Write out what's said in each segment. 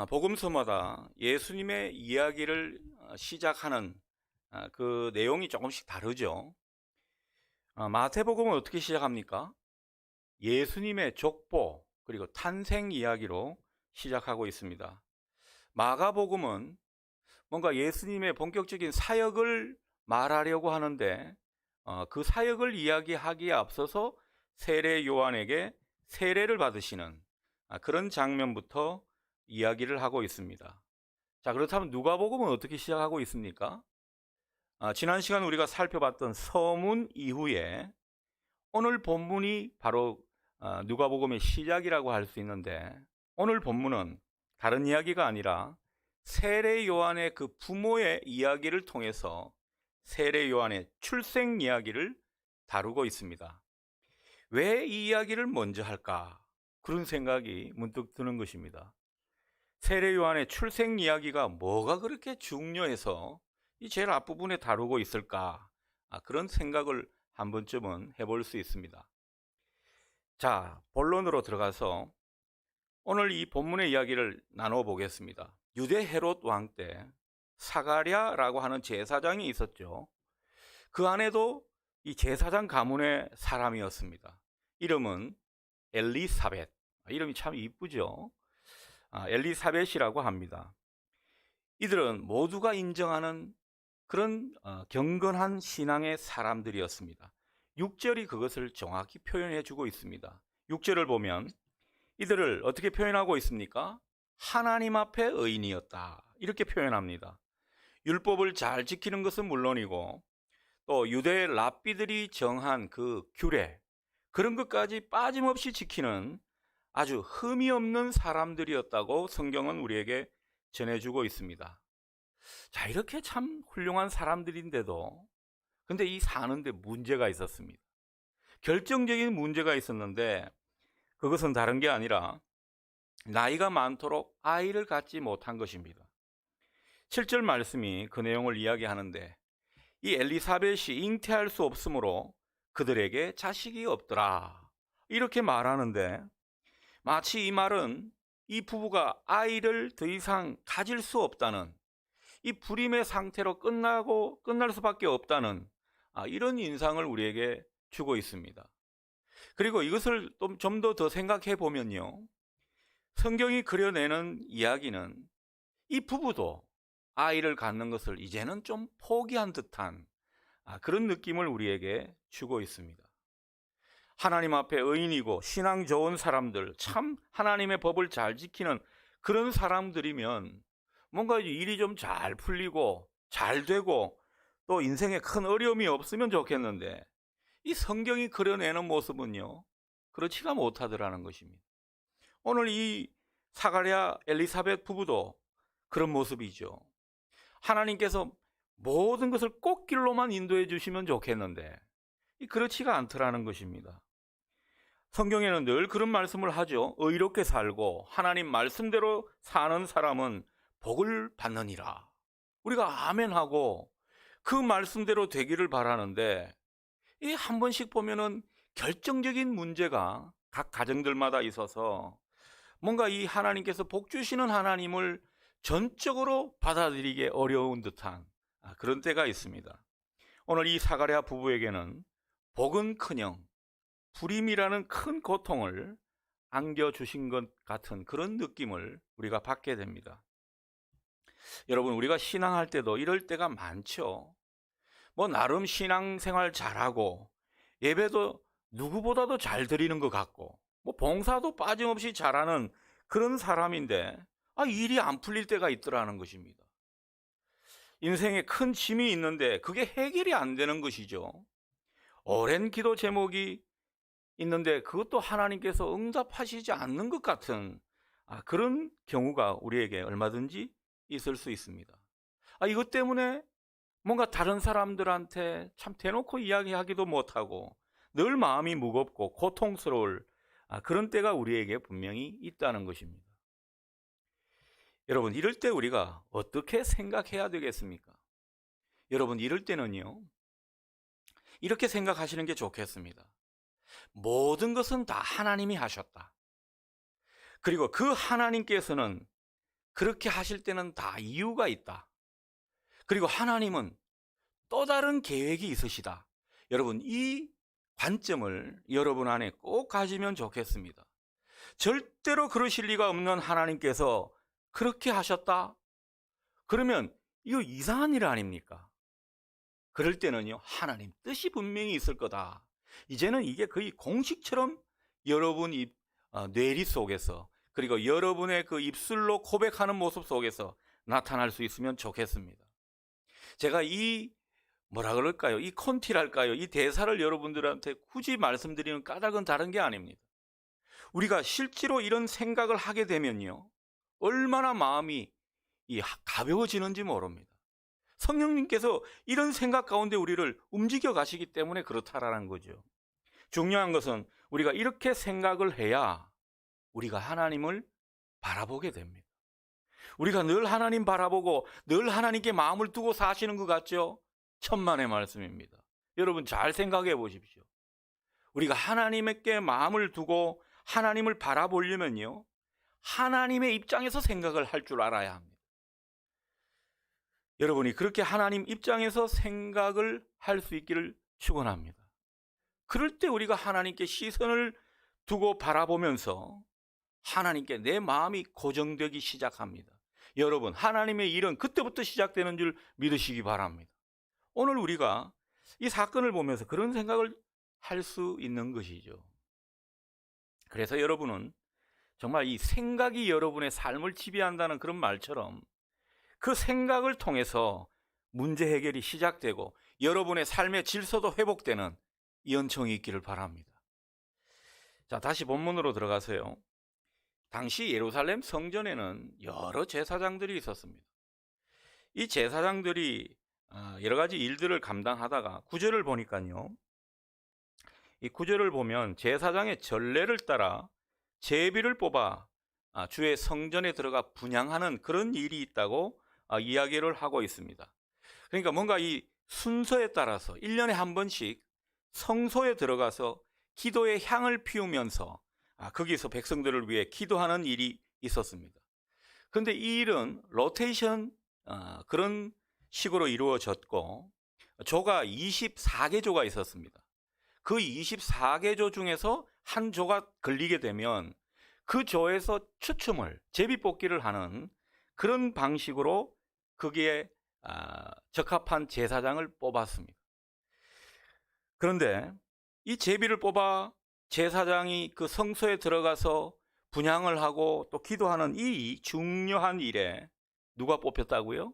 복음서마다 예수님의 이야기를 시작하는 그 내용이 조금씩 다르죠. 마태복음은 어떻게 시작합니까? 예수님의 족보 그리고 탄생 이야기로 시작하고 있습니다. 마가복음은 뭔가 예수님의 본격적인 사역을 말하려고 하는데 그 사역을 이야기하기에 앞서서 세례 요한에게 세례를 받으시는 그런 장면부터 이야기를 하고 있습니다. 자, 그렇다면 누가복음은 어떻게 시작하고 있습니까? 지난 시간 우리가 살펴봤던 서문 이후에 오늘 본문이 바로 누가복음의 시작이라고 할 수 있는데, 오늘 본문은 다른 이야기가 아니라 세례 요한의 그 부모의 이야기를 통해서 세례 요한의 출생 이야기를 다루고 있습니다. 왜 이 이야기를 먼저 할까? 그런 생각이 문득 드는 것입니다. 세례 요한의 출생 이야기가 뭐가 그렇게 중요해서 이 제일 앞부분에 다루고 있을까? 그런 생각을 한 번쯤은 해볼 수 있습니다. 자, 본론으로 들어가서 오늘 이 본문의 이야기를 나눠보겠습니다. 유대 헤롯 왕 때 사가랴라고 하는 제사장이 있었죠. 그 안에도 이 제사장 가문의 사람이었습니다. 이름은 엘리사벳. 이름이 참 이쁘죠. 엘리사벳이라고 합니다. 이들은 모두가 인정하는 그런 경건한 신앙의 사람들이었습니다. 6절이 그것을 정확히 표현해 주고 있습니다. 6절을 보면 이들을 어떻게 표현하고 있습니까? 하나님 앞에 의인이었다, 이렇게 표현합니다. 율법을 잘 지키는 것은 물론이고 또 유대 랍비들이 정한 그 규례, 그런 것까지 빠짐없이 지키는 아주 흠이 없는 사람들이었다고 성경은 우리에게 전해주고 있습니다. 자, 이렇게 참 훌륭한 사람들인데도 근데 이 사는데 문제가 있었습니다. 결정적인 문제가 있었는데 그것은 다른 게 아니라 나이가 많도록 아이를 갖지 못한 것입니다. 7절 말씀이 그 내용을 이야기하는데, 이 엘리사벳이 잉태할 수 없으므로 그들에게 자식이 없더라, 이렇게 말하는데, 마치 이 말은 이 부부가 아이를 더 이상 가질 수 없다는, 이 불임의 상태로 끝날 수밖에 없다는 이런 인상을 우리에게 주고 있습니다. 그리고 이것을 좀 더 생각해 보면요, 성경이 그려내는 이야기는 이 부부도 아이를 갖는 것을 이제는 좀 포기한 듯한 그런 느낌을 우리에게 주고 있습니다. 하나님 앞에 의인이고 신앙 좋은 사람들, 참 하나님의 법을 잘 지키는 그런 사람들이면 뭔가 일이 좀 잘 풀리고 잘 되고 또 인생에 큰 어려움이 없으면 좋겠는데, 이 성경이 그려내는 모습은요, 그렇지가 못하더라는 것입니다. 오늘 이 사가랴 엘리사벳 부부도 그런 모습이죠. 하나님께서 모든 것을 꽃길로만 인도해 주시면 좋겠는데 그렇지가 않더라는 것입니다. 성경에는 늘 그런 말씀을 하죠. 의롭게 살고 하나님 말씀대로 사는 사람은 복을 받느니라. 우리가 아멘하고 그 말씀대로 되기를 바라는데, 이 한 번씩 보면은 결정적인 문제가 각 가정들마다 있어서 뭔가 이 하나님께서 복 주시는 하나님을 전적으로 받아들이기 어려운 듯한 그런 때가 있습니다. 오늘 이 사가랴 부부에게는 복은커녕 불임이라는 큰 고통을 안겨주신 것 같은 그런 느낌을 우리가 받게 됩니다. 여러분, 우리가 신앙할 때도 이럴 때가 많죠. 뭐 나름 신앙생활 잘하고 예배도 누구보다도 잘 드리는 것 같고 뭐 봉사도 빠짐없이 잘하는 그런 사람인데 일이 안 풀릴 때가 있더라는 것입니다. 인생에 큰 짐이 있는데 그게 해결이 안 되는 것이죠. 오랜 기도 제목이 있는데 그것도 하나님께서 응답하시지 않는 것 같은 그런 경우가 우리에게 얼마든지 있을 수 있습니다. 이것 때문에 뭔가 다른 사람들한테 참 대놓고 이야기하기도 못하고 늘 마음이 무겁고 고통스러울 그런 때가 우리에게 분명히 있다는 것입니다. 여러분, 이럴 때 우리가 어떻게 생각해야 되겠습니까? 여러분, 이럴 때는요, 이렇게 생각하시는 게 좋겠습니다. 모든 것은 다 하나님이 하셨다. 그리고 그 하나님께서는 그렇게 하실 때는 다 이유가 있다. 그리고 하나님은 또 다른 계획이 있으시다. 여러분, 이 관점을 여러분 안에 꼭 가지면 좋겠습니다. 절대로 그러실 리가 없는 하나님께서 그렇게 하셨다? 그러면 이거 이상한 일 아닙니까? 그럴 때는요, 하나님 뜻이 분명히 있을 거다. 이제는 이게 거의 공식처럼 여러분 뇌리 속에서, 그리고 여러분의 그 입술로 고백하는 모습 속에서 나타날 수 있으면 좋겠습니다. 제가 뭐라 그럴까요? 이 콘티랄까요? 이 대사를 여러분들한테 굳이 말씀드리는 까닭은 다른 게 아닙니다. 우리가 실제로 이런 생각을 하게 되면요, 얼마나 마음이 가벼워지는지 모릅니다. 성령님께서 이런 생각 가운데 우리를 움직여 가시기 때문에 그렇다라는 거죠. 중요한 것은 우리가 이렇게 생각을 해야 우리가 하나님을 바라보게 됩니다. 우리가 늘 하나님 바라보고 늘 하나님께 마음을 두고 사시는 것 같죠? 천만의 말씀입니다. 여러분 잘 생각해 보십시오. 우리가 하나님께 마음을 두고 하나님을 바라보려면요, 하나님의 입장에서 생각을 할 줄 알아야 합니다. 여러분이 그렇게 하나님 입장에서 생각을 할 수 있기를 축원합니다. 그럴 때 우리가 하나님께 시선을 두고 바라보면서 하나님께 내 마음이 고정되기 시작합니다. 여러분, 하나님의 일은 그때부터 시작되는 줄 믿으시기 바랍니다. 오늘 우리가 이 사건을 보면서 그런 생각을 할 수 있는 것이죠. 그래서 여러분은 정말 이 생각이 여러분의 삶을 지배한다는 그런 말처럼 그 생각을 통해서 문제 해결이 시작되고 여러분의 삶의 질서도 회복되는 연총이 있기를 바랍니다. 자, 다시 본문으로 들어가세요. 당시 예루살렘 성전에는 여러 제사장들이 있었습니다. 이 제사장들이 여러 가지 일들을 감당하다가 9절을 보니까요, 이 9절을 보면 제사장의 전례를 따라 제비를 뽑아 주의 성전에 들어가 분향하는 그런 일이 있다고 이야기를 하고 있습니다. 그러니까 뭔가 이 순서에 따라서 1년에 한 번씩 성소에 들어가서 기도의 향을 피우면서 거기서 백성들을 위해 기도하는 일이 있었습니다. 그런데 이 일은 로테이션 그런 식으로 이루어졌고, 조가 24개 조가 있었습니다. 그 24개 조 중에서 한 조가 걸리게 되면 그 조에서 추첨을, 제비뽑기를 하는 그런 방식으로 거기에 적합한 제사장을 뽑았습니다. 그런데 이 제비를 뽑아 제사장이 그 성소에 들어가서 분향을 하고 또 기도하는 이 중요한 일에 누가 뽑혔다고요?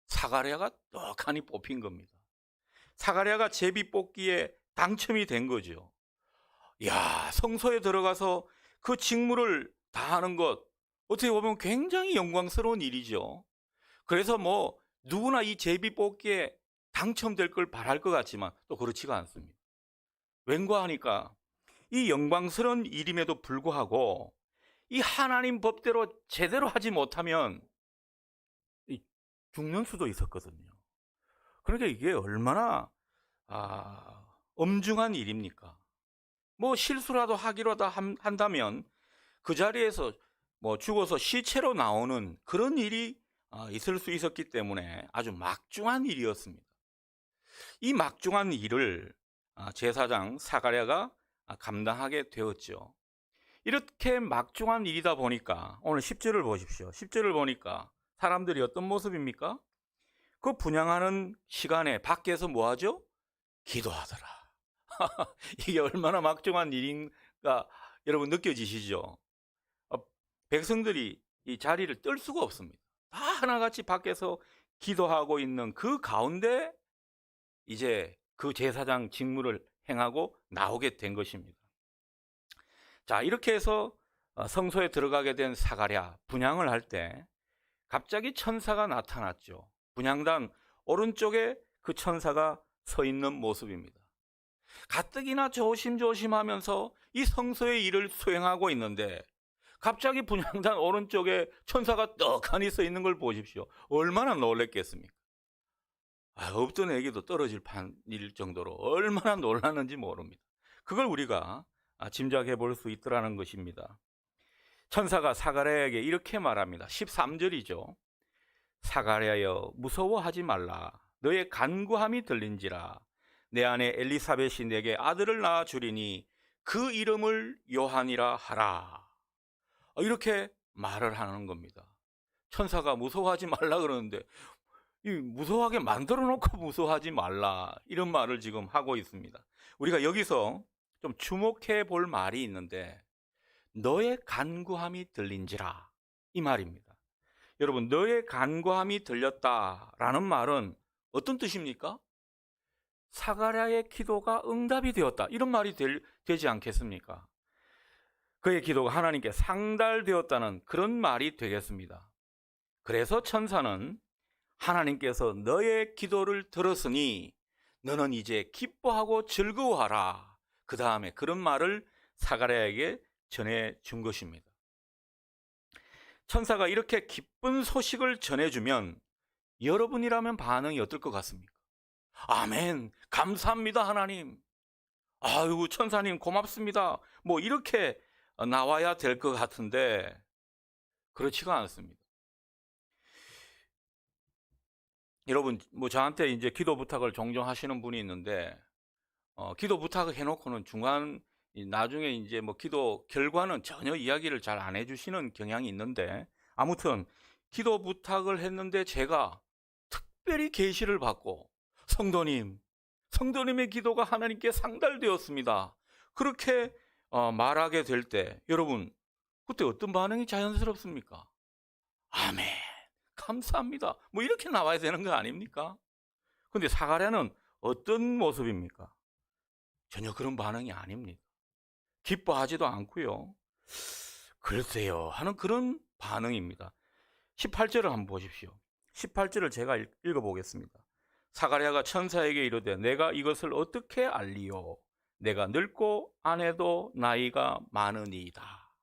사가랴가 떡하니 뽑힌 겁니다. 사가랴가 제비 뽑기에 당첨이 된 거죠. 야, 성소에 들어가서 그 직무를 다하는 것, 어떻게 보면 굉장히 영광스러운 일이죠. 그래서 뭐 누구나 이 제비 뽑기에 당첨될 걸 바랄 것 같지만 또 그렇지가 않습니다. 왠가 하니까 이 영광스러운 일임에도 불구하고 이 하나님 법대로 제대로 하지 못하면 죽는 수도 있었거든요. 그러니까 이게 얼마나 엄중한 일입니까? 뭐 실수라도 하기로 한다면 그 자리에서 뭐 죽어서 시체로 나오는 그런 일이 있을 수 있었기 때문에 아주 막중한 일이었습니다. 이 막중한 일을 제사장 사가랴가 감당하게 되었죠. 이렇게 막중한 일이다 보니까 오늘 10절을 보십시오. 10절을 보니까 사람들이 어떤 모습입니까? 그 분향하는 시간에 밖에서 뭐 하죠? 기도하더라. 이게 얼마나 막중한 일인가 여러분 느껴지시죠? 백성들이 이 자리를 뜰 수가 없습니다. 다 하나같이 밖에서 기도하고 있는 그 가운데 이제 그 제사장 직무를 행하고 나오게 된 것입니다. 자, 이렇게 해서 성소에 들어가게 된 사가랴 분향을 할 때 갑자기 천사가 나타났죠. 분향단 오른쪽에 그 천사가 서 있는 모습입니다. 가뜩이나 조심조심하면서 이 성소의 일을 수행하고 있는데 갑자기 분향단 오른쪽에 천사가 떡하니 서 있는 걸 보십시오. 얼마나 놀랬겠습니까? 없던 애기도 떨어질 판일 정도로 얼마나 놀랐는지 모릅니다. 그걸 우리가 짐작해 볼 수 있더라는 것입니다. 천사가 사가랴에게 이렇게 말합니다. 13절이죠. 사가랴여 무서워하지 말라. 너의 간구함이 들린지라. 내 아내 엘리사벳이 내게 아들을 낳아 주리니 그 이름을 요한이라 하라. 이렇게 말을 하는 겁니다. 천사가 무서워하지 말라 그러는데 무서워하게 만들어 놓고 무서워하지 말라, 이런 말을 지금 하고 있습니다. 우리가 여기서 좀 주목해 볼 말이 있는데, 너의 간구함이 들린지라, 이 말입니다. 여러분, 너의 간구함이 들렸다라는 말은 어떤 뜻입니까? 사가랴의 기도가 응답이 되었다, 이런 말이 되지 않겠습니까? 그의 기도가 하나님께 상달되었다는 그런 말이 되겠습니다. 그래서 천사는 하나님께서 너의 기도를 들었으니 너는 이제 기뻐하고 즐거워하라, 그 다음에 그런 말을 사가랴에게 전해준 것입니다. 천사가 이렇게 기쁜 소식을 전해주면 여러분이라면 반응이 어떨 것 같습니까? 아멘, 감사합니다 하나님, 아유 천사님 고맙습니다, 뭐 이렇게 나와야 될 것 같은데 그렇지가 않습니다. 여러분, 뭐 저한테 이제 기도 부탁을 종종 하시는 분이 있는데, 기도 부탁을 해놓고는 나중에 이제 뭐 기도 결과는 전혀 이야기를 잘 안 해주시는 경향이 있는데, 아무튼 기도 부탁을 했는데 제가 특별히 계시를 받고 성도님의 기도가 하나님께 상달되었습니다, 그렇게 말하게 될 때, 여러분 그때 어떤 반응이 자연스럽습니까? 아멘, 감사합니다, 뭐 이렇게 나와야 되는 거 아닙니까? 근데 사가랴는 어떤 모습입니까? 전혀 그런 반응이 아닙니다. 기뻐하지도 않고요, 글쎄요 하는 그런 반응입니다. 18절을 한번 보십시오. 18절을 제가 읽어보겠습니다. 사가랴가 천사에게 이르되 내가 이것을 어떻게 알리요? 내가 늙고 아내도 나이가 많으니이다.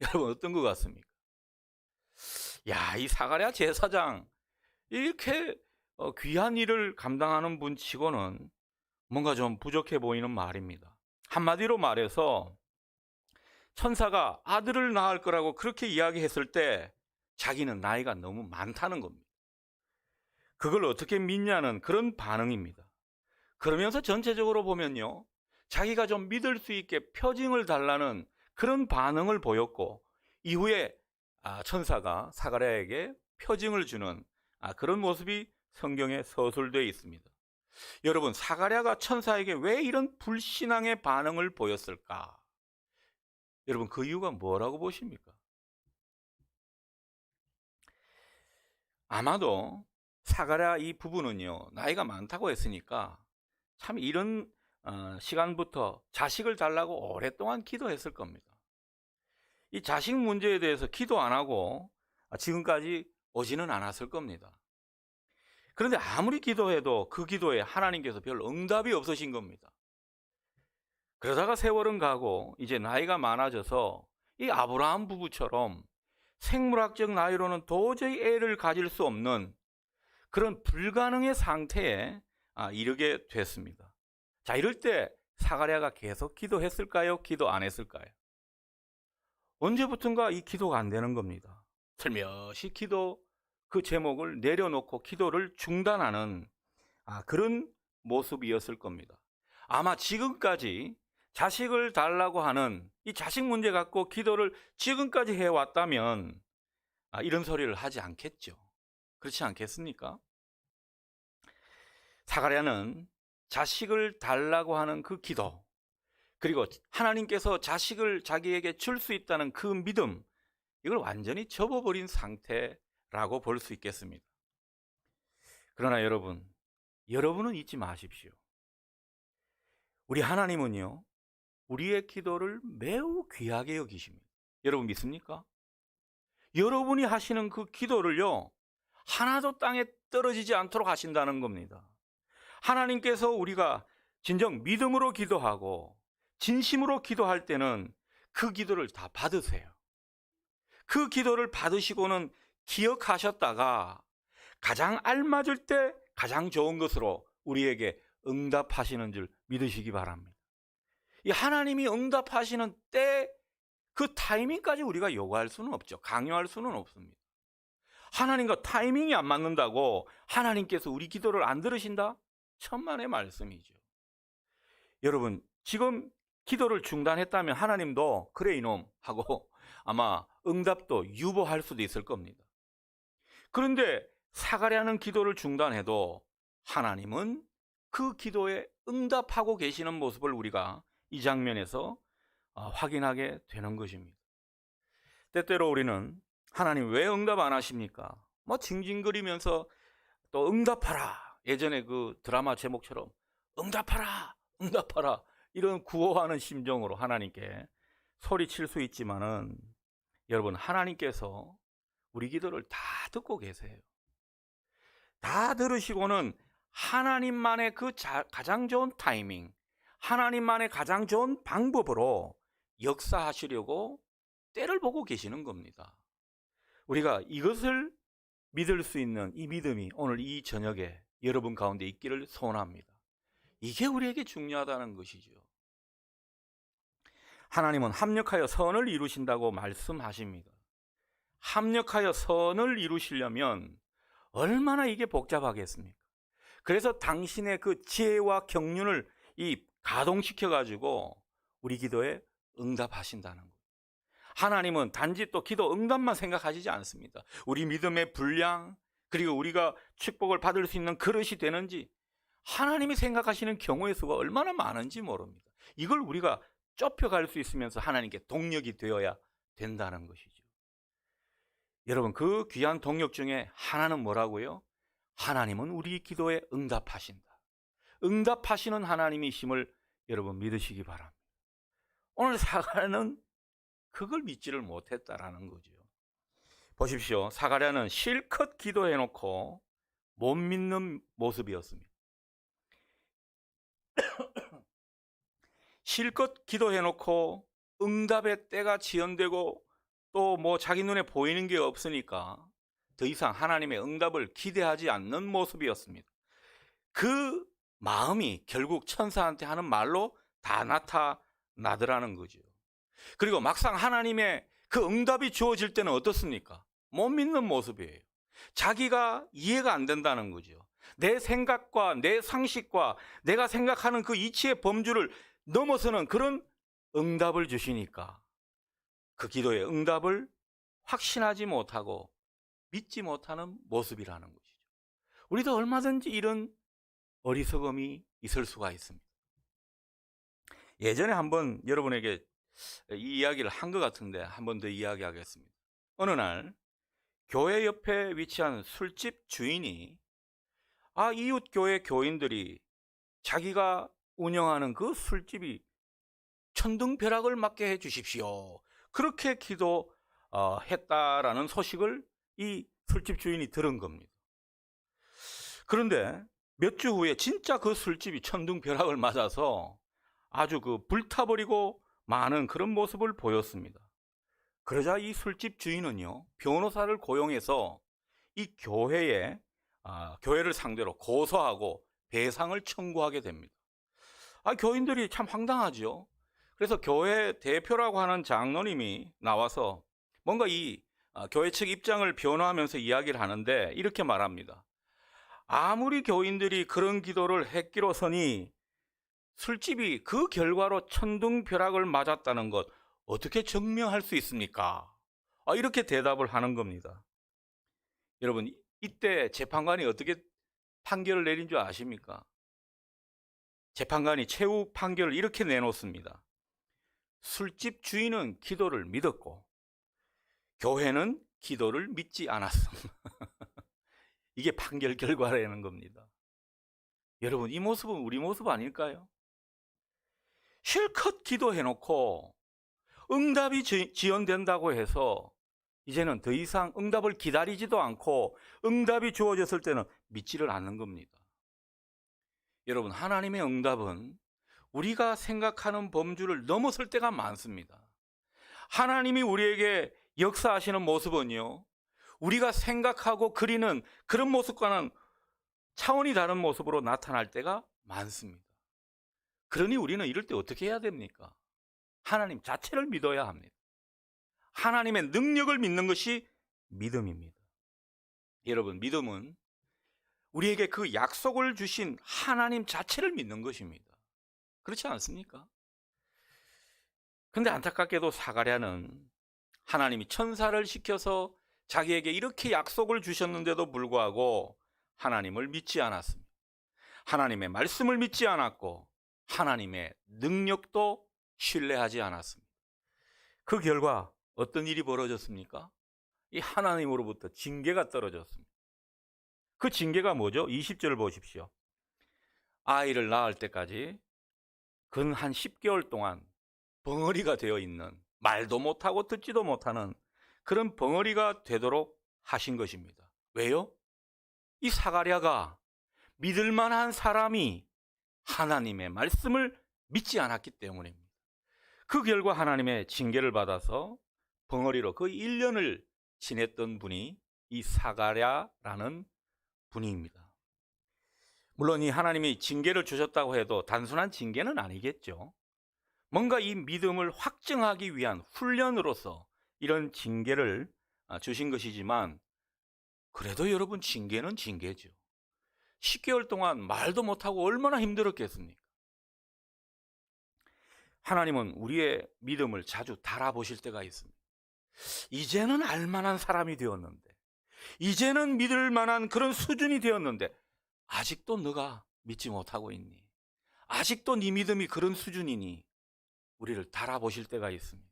여러분 어떤 것 같습니까? 야, 이 사가랴 제사장 이렇게 귀한 일을 감당하는 분 치고는 뭔가 좀 부족해 보이는 말입니다. 한마디로 말해서 천사가 아들을 낳을 거라고 그렇게 이야기했을 때 자기는 나이가 너무 많다는 겁니다. 그걸 어떻게 믿냐는 그런 반응입니다. 그러면서 전체적으로 보면요, 자기가 좀 믿을 수 있게 표징을 달라는 그런 반응을 보였고, 이후에 천사가 사가랴에게 표징을 주는 그런 모습이 성경에 서술되어 있습니다. 여러분, 사가랴가 천사에게 왜 이런 불신앙의 반응을 보였을까? 여러분, 그 이유가 뭐라고 보십니까? 아마도 사가랴 이 부부는요, 나이가 많다고 했으니까 참 이런 시간부터 자식을 달라고 오랫동안 기도했을 겁니다. 이 자식 문제에 대해서 기도 안 하고 지금까지 오지는 않았을 겁니다. 그런데 아무리 기도해도 그 기도에 하나님께서 별 응답이 없으신 겁니다. 그러다가 세월은 가고 이제 나이가 많아져서 이 아브라함 부부처럼 생물학적 나이로는 도저히 애를 가질 수 없는 그런 불가능의 상태에 이르게 됐습니다. 자, 이럴 때 사가랴가 계속 기도했을까요? 기도 안 했을까요? 언제부턴가 이 기도가 안 되는 겁니다. 슬며시 기도 그 제목을 내려놓고 기도를 중단하는 그런 모습이었을 겁니다. 아마 지금까지 자식을 달라고 하는 이 자식 문제 갖고 기도를 지금까지 해왔다면 이런 소리를 하지 않겠죠. 그렇지 않겠습니까? 사가랴는 자식을 달라고 하는 그 기도, 그리고 하나님께서 자식을 자기에게 줄 수 있다는 그 믿음, 이걸 완전히 접어버린 상태라고 볼 수 있겠습니다. 그러나 여러분은 잊지 마십시오. 우리 하나님은요, 우리의 기도를 매우 귀하게 여기십니다. 여러분 믿습니까? 여러분이 하시는 그 기도를요, 하나도 땅에 떨어지지 않도록 하신다는 겁니다. 하나님께서 우리가 진정 믿음으로 기도하고 진심으로 기도할 때는 그 기도를 다 받으세요. 그 기도를 받으시고는 기억하셨다가 가장 알맞을 때 가장 좋은 것으로 우리에게 응답하시는 줄 믿으시기 바랍니다. 이 하나님이 응답하시는 때 그 타이밍까지 우리가 요구할 수는 없죠. 강요할 수는 없습니다. 하나님과 타이밍이 안 맞는다고 하나님께서 우리 기도를 안 들으신다? 천만의 말씀이죠. 여러분, 지금 기도를 중단했다면 하나님도 그래 이놈 하고 아마 응답도 유보할 수도 있을 겁니다. 그런데 사가랴는 기도를 중단해도 하나님은 그 기도에 응답하고 계시는 모습을 우리가 이 장면에서 확인하게 되는 것입니다. 때때로 우리는 하나님 왜 응답 안 하십니까? 뭐 징징거리면서 또 응답하라. 예전에 그 드라마 제목처럼 응답하라, 응답하라. 이런 구호하는 심정으로 하나님께 소리칠 수 있지만은 여러분, 하나님께서 우리 기도를 다 듣고 계세요. 다 들으시고는 하나님만의 그 가장 좋은 타이밍, 하나님만의 가장 좋은 방법으로 역사하시려고 때를 보고 계시는 겁니다. 우리가 이것을 믿을 수 있는 이 믿음이 오늘 이 저녁에 여러분 가운데 있기를 소원합니다. 이게 우리에게 중요하다는 것이죠. 하나님은 합력하여 선을 이루신다고 말씀하십니다. 합력하여 선을 이루시려면 얼마나 이게 복잡하겠습니까? 그래서 당신의 그 지혜와 경륜을 가동시켜 가지고 우리 기도에 응답하신다는 거예요. 하나님은 단지 또 기도 응답만 생각하시지 않습니다. 우리 믿음의 분량, 그리고 우리가 축복을 받을 수 있는 그릇이 되는지, 하나님이 생각하시는 경우의 수가 얼마나 많은지 모릅니다. 이걸 우리가 좁혀갈 수 있으면서 하나님께 동력이 되어야 된다는 것이죠. 여러분, 그 귀한 동력 중에 하나는 뭐라고요? 하나님은 우리 기도에 응답하신다. 응답하시는 하나님이심을 여러분 믿으시기 바랍니다. 오늘 사가랴는 그걸 믿지를 못했다라는 거죠. 보십시오. 사가랴는 실컷 기도해놓고 못 믿는 모습이었습니다. 실컷 기도해놓고 응답의 때가 지연되고 또 뭐 자기 눈에 보이는 게 없으니까 더 이상 하나님의 응답을 기대하지 않는 모습이었습니다. 그 마음이 결국 천사한테 하는 말로 다 나타나더라는 거죠. 그리고 막상 하나님의 그 응답이 주어질 때는 어떻습니까? 못 믿는 모습이에요. 자기가 이해가 안 된다는 거죠. 내 생각과 내 상식과 내가 생각하는 그 이치의 범주를 넘어서는 그런 응답을 주시니까 그 기도의 응답을 확신하지 못하고 믿지 못하는 모습이라는 것이죠. 우리도 얼마든지 이런 어리석음이 있을 수가 있습니다. 예전에 한번 여러분에게 이 이야기를 한 것 같은데 한 번 더 이야기하겠습니다. 어느 날 교회 옆에 위치한 술집 주인이 이웃 교회 교인들이 자기가 운영하는 그 술집이 천둥벼락을 맞게 해 주십시오, 그렇게 기도했다라는 소식을 이 술집 주인이 들은 겁니다. 그런데 몇 주 후에 진짜 그 술집이 천둥벼락을 맞아서 아주 불타버리고 많은 그런 모습을 보였습니다. 그러자 이 술집 주인은요, 변호사를 고용해서 이 교회를 상대로 고소하고 배상을 청구하게 됩니다. 교인들이 참 황당하죠. 그래서 교회 대표라고 하는 장로님이 나와서 뭔가 교회 측 입장을 변호하면서 이야기를 하는데 이렇게 말합니다. 아무리 교인들이 그런 기도를 했기로서니 술집이 그 결과로 천둥벼락을 맞았다는 것 어떻게 증명할 수 있습니까? 이렇게 대답을 하는 겁니다. 여러분, 이때 재판관이 어떻게 판결을 내린 줄 아십니까? 재판관이 최후 판결을 이렇게 내놓습니다. 술집 주인은 기도를 믿었고 교회는 기도를 믿지 않았습니다. 이게 판결 결과라는 겁니다. 여러분, 이 모습은 우리 모습 아닐까요? 실컷 기도해놓고 응답이 지연된다고 해서 이제는 더 이상 응답을 기다리지도 않고 응답이 주어졌을 때는 믿지를 않는 겁니다. 여러분, 하나님의 응답은 우리가 생각하는 범주를 넘어설 때가 많습니다. 하나님이 우리에게 역사하시는 모습은요, 우리가 생각하고 그리는 그런 모습과는 차원이 다른 모습으로 나타날 때가 많습니다. 그러니 우리는 이럴 때 어떻게 해야 됩니까? 하나님 자체를 믿어야 합니다. 하나님의 능력을 믿는 것이 믿음입니다. 여러분, 믿음은 우리에게 그 약속을 주신 하나님 자체를 믿는 것입니다. 그렇지 않습니까? 근데 안타깝게도 사가랴는 하나님이 천사를 시켜서 자기에게 이렇게 약속을 주셨는데도 불구하고 하나님을 믿지 않았습니다. 하나님의 말씀을 믿지 않았고 하나님의 능력도 신뢰하지 않았습니다. 그 결과 어떤 일이 벌어졌습니까? 이 하나님으로부터 징계가 떨어졌습니다. 그 징계가 뭐죠? 20절 보십시오. 아이를 낳을 때까지 근 한 10개월 동안 벙어리가 되어 있는, 말도 못하고 듣지도 못하는 그런 벙어리가 되도록 하신 것입니다. 왜요? 이 사가랴가 믿을 만한 사람이 하나님의 말씀을 믿지 않았기 때문입니다. 그 결과 하나님의 징계를 받아서 벙어리로 그 1년을 지냈던 분이 이 사가랴라는 분입니다. 물론 이 하나님이 징계를 주셨다고 해도 단순한 징계는 아니겠죠. 뭔가 이 믿음을 확증하기 위한 훈련으로서 이런 징계를 주신 것이지만, 그래도 여러분, 징계는 징계죠. 10개월 동안 말도 못하고 얼마나 힘들었겠습니까? 하나님은 우리의 믿음을 자주 달아보실 때가 있습니다. 이제는 알만한 사람이 되었는데, 이제는 믿을 만한 그런 수준이 되었는데 아직도 너가 믿지 못하고 있니? 아직도 네 믿음이 그런 수준이니? 우리를 달아보실 때가 있습니다.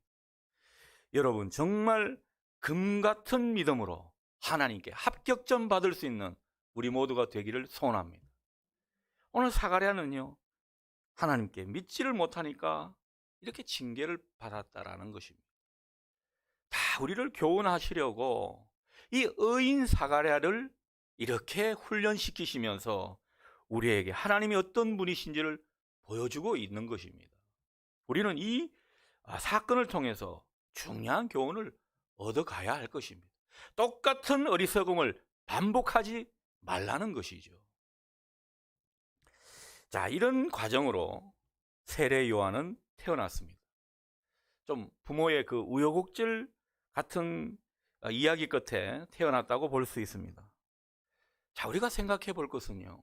여러분, 정말 금 같은 믿음으로 하나님께 합격점 받을 수 있는 우리 모두가 되기를 소원합니다. 오늘 사가랴는요, 하나님께 믿지를 못하니까 이렇게 징계를 받았다라는 것입니다. 다 우리를 교훈하시려고 이 의인 사가랴를 이렇게 훈련시키시면서 우리에게 하나님이 어떤 분이신지를 보여주고 있는 것입니다. 우리는 이 사건을 통해서 중요한 교훈을 얻어가야 할 것입니다. 똑같은 어리석음을 반복하지 말라는 것이죠. 자, 이런 과정으로 세례 요한은 태어났습니다. 좀 부모의 그 우여곡절 같은 이야기 끝에 태어났다고 볼 수 있습니다. 자, 우리가 생각해 볼 것은요,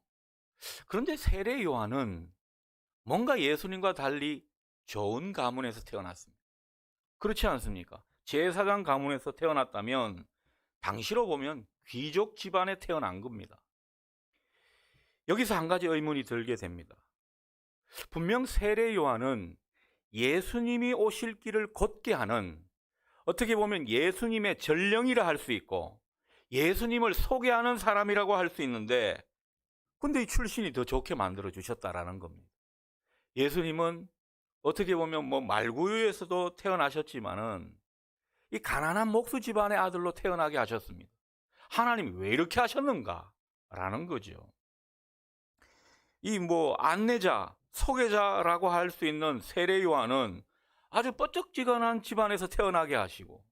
그런데 세례 요한은 뭔가 예수님과 달리 좋은 가문에서 태어났습니다. 그렇지 않습니까? 제사장 가문에서 태어났다면 당시로 보면 귀족 집안에 태어난 겁니다. 여기서 한 가지 의문이 들게 됩니다. 분명 세례 요한은 예수님이 오실 길을 걷게 하는, 어떻게 보면 예수님의 전령이라 할 수 있고 예수님을 소개하는 사람이라고 할 수 있는데, 근데 이 출신이 더 좋게 만들어 주셨다라는 겁니다. 예수님은 어떻게 보면 뭐 말구유에서도 태어나셨지만은 이 가난한 목수 집안의 아들로 태어나게 하셨습니다. 하나님이 왜 이렇게 하셨는가라는 거죠. 이 뭐 안내자, 소개자라고 할 수 있는 세례 요한은 아주 뻗쩍지근한 집안에서 태어나게 하시고,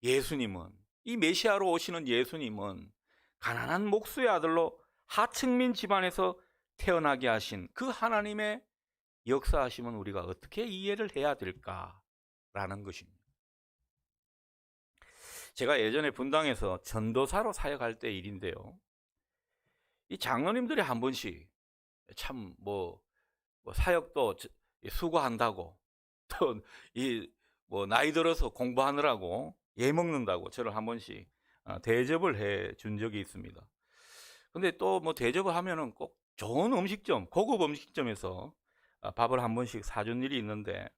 예수님은, 이 메시아로 오시는 예수님은 가난한 목수의 아들로 하층민 집안에서 태어나게 하신 그 하나님의 역사하심은 우리가 어떻게 이해를 해야 될까라는 것입니다. 제가 예전에 분당에서 전도사로 사역할 때 일인데요, 이 장로님들이 한 번씩 참 사역도 수고한다고, 또 이 나이 들어서 공부하느라고 예 먹는다고 저를 한 번씩 대접을 해 준 적이 있습니다. 근데 또 대접을 하면은 꼭 좋은 음식점, 고급 음식점에서 밥을 한 번씩 사준 일이 있는데,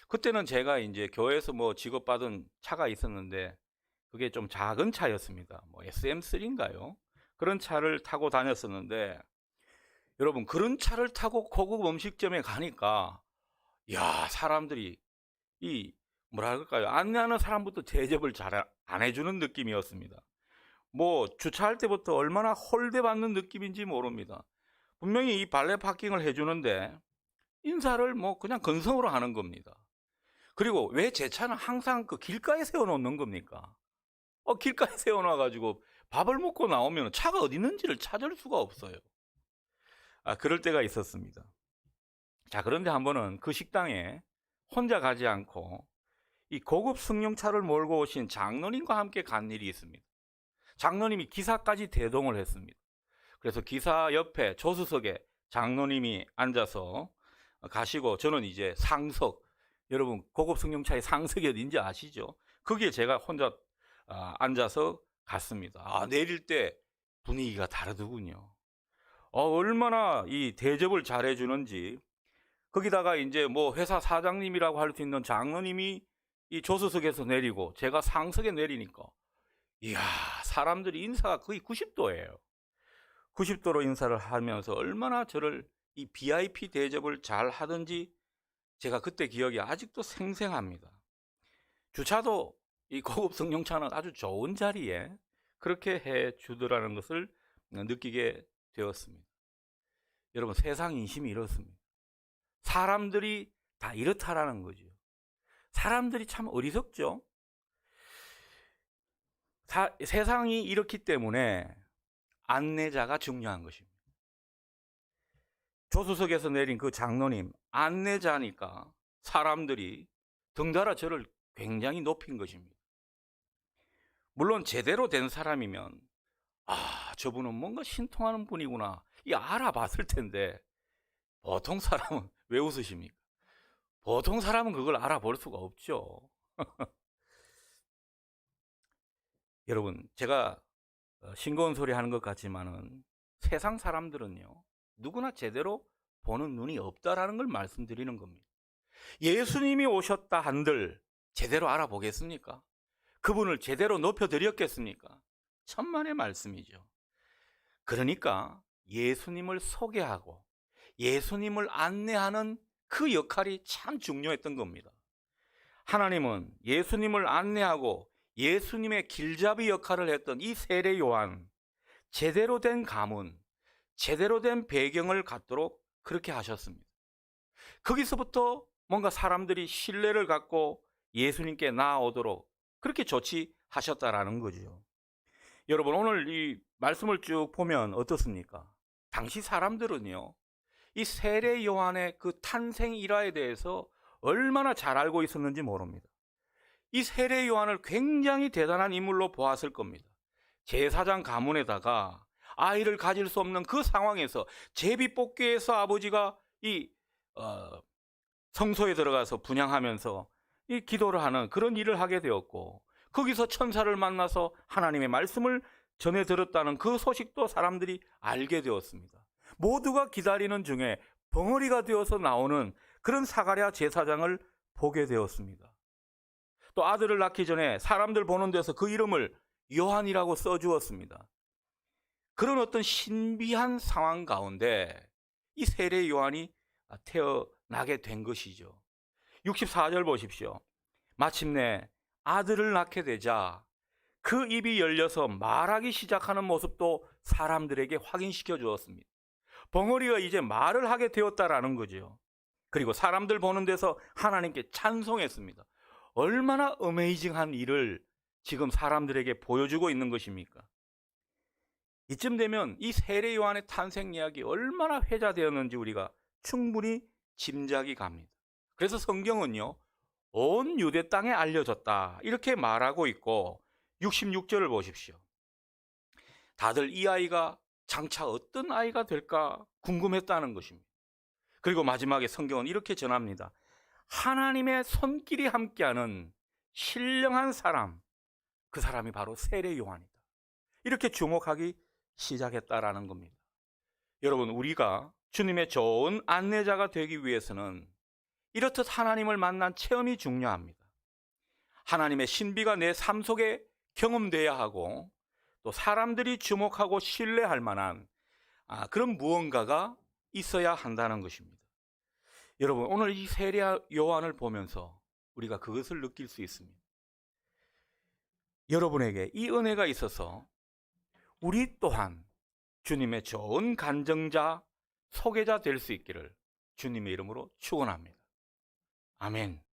그때는 제가 이제 교회에서 지급받은 차가 있었는데 그게 좀 작은 차였습니다. SM3인가요? 그런 차를 타고 다녔었는데, 여러분, 그런 차를 타고 고급 음식점에 가니까 야, 사람들이 뭐랄까요, 안내하는 사람부터 대접을 잘 안 해주는 느낌이었습니다. 주차할 때부터 얼마나 홀대받는 느낌인지 모릅니다. 분명히 이 발레 파킹을 해주는데 인사를 그냥 건성으로 하는 겁니다. 그리고 왜 제 차는 항상 그 길가에 세워놓는 겁니까? 길가에 세워놔가지고 밥을 먹고 나오면 차가 어디 있는지를 찾을 수가 없어요. 그럴 때가 있었습니다. 자, 그런데 한 번은 그 식당에 혼자 가지 않고 이 고급 승용차를 몰고 오신 장로님과 함께 간 일이 있습니다. 장로님이 기사까지 대동을 했습니다. 그래서 기사 옆에 조수석에 장로님이 앉아서 가시고, 저는 이제 상석, 여러분 고급 승용차의 상석이 어딘지 아시죠? 거기에 제가 혼자 앉아서 갔습니다. 내릴 때 분위기가 다르더군요. 얼마나 이 대접을 잘해 주는지. 거기다가 이제 뭐 회사 사장님이라고 할 수 있는 장로님이 이 조수석에서 내리고 제가 상석에 내리니까, 이야, 사람들이 인사가 거의 90도예요. 90도로 인사를 하면서 얼마나 저를 이 VIP 대접을 잘 하든지 제가 그때 기억이 아직도 생생합니다. 주차도 이 고급 승용차는 아주 좋은 자리에 그렇게 해 주더라는 것을 느끼게 되었습니다. 여러분, 세상 인심이 이렇습니다. 사람들이 다 이렇다라는 거죠. 사람들이 참 어리석죠. 세상이 이렇기 때문에 안내자가 중요한 것입니다. 조수석에서 내린 그 장로님, 안내자니까 사람들이 덩달아 저를 굉장히 높인 것입니다. 물론 제대로 된 사람이면 저분은 뭔가 신통하는 분이구나, 이 알아봤을 텐데, 보통 사람은 왜 웃으십니까? 보통 사람은 그걸 알아볼 수가 없죠. 여러분, 제가 싱거운 소리 하는 것 같지만은 세상 사람들은요, 누구나 제대로 보는 눈이 없다라는 걸 말씀드리는 겁니다. 예수님이 오셨다 한들 제대로 알아보겠습니까? 그분을 제대로 높여드렸겠습니까? 천만의 말씀이죠. 그러니까 예수님을 소개하고 예수님을 안내하는 그 역할이 참 중요했던 겁니다. 하나님은 예수님을 안내하고 예수님의 길잡이 역할을 했던 이 세례 요한, 제대로 된 가문, 제대로 된 배경을 갖도록 그렇게 하셨습니다. 거기서부터 뭔가 사람들이 신뢰를 갖고 예수님께 나아오도록 그렇게 조치하셨다라는 거죠. 여러분, 오늘 이 말씀을 쭉 보면 어떻습니까? 당시 사람들은요, 이 세례 요한의 그 탄생 일화에 대해서 얼마나 잘 알고 있었는지 모릅니다. 이 세례 요한을 굉장히 대단한 인물로 보았을 겁니다. 제사장 가문에다가 아이를 가질 수 없는 그 상황에서 제비뽑기에서 아버지가 이 성소에 들어가서 분향하면서 이 기도를 하는 그런 일을 하게 되었고, 거기서 천사를 만나서 하나님의 말씀을 전해 들었다는 그 소식도 사람들이 알게 되었습니다. 모두가 기다리는 중에 벙어리가 되어서 나오는 그런 사가랴 제사장을 보게 되었습니다. 또 아들을 낳기 전에 사람들 보는 데서 그 이름을 요한이라고 써주었습니다. 그런 어떤 신비한 상황 가운데 이 세례 요한이 태어나게 된 것이죠. 64절 보십시오. 마침내 아들을 낳게 되자 그 입이 열려서 말하기 시작하는 모습도 사람들에게 확인시켜 주었습니다. 벙어리가 이제 말을 하게 되었다라는 거죠. 그리고 사람들 보는 데서 하나님께 찬송했습니다. 얼마나 어메이징한 일을 지금 사람들에게 보여주고 있는 것입니까? 이쯤 되면 이 세례 요한의 탄생 이야기 얼마나 회자되었는지 우리가 충분히 짐작이 갑니다. 그래서 성경은요, 온 유대 땅에 알려졌다 이렇게 말하고 있고, 66절을 보십시오. 다들 이 아이가 장차 어떤 아이가 될까 궁금했다는 것입니다. 그리고 마지막에 성경은 이렇게 전합니다. 하나님의 손길이 함께하는 신령한 사람, 그 사람이 바로 세례 요한이다. 이렇게 주목하기 시작했다라는 겁니다. 여러분, 우리가 주님의 좋은 안내자가 되기 위해서는 이렇듯 하나님을 만난 체험이 중요합니다. 하나님의 신비가 내 삶 속에 경험돼야 하고, 또 사람들이 주목하고 신뢰할 만한 그런 무언가가 있어야 한다는 것입니다. 여러분, 오늘 이 세례 요한을 보면서 우리가 그것을 느낄 수 있습니다. 여러분에게 이 은혜가 있어서 우리 또한 주님의 좋은 간증자, 소개자 될 수 있기를 주님의 이름으로 축원합니다. 아멘.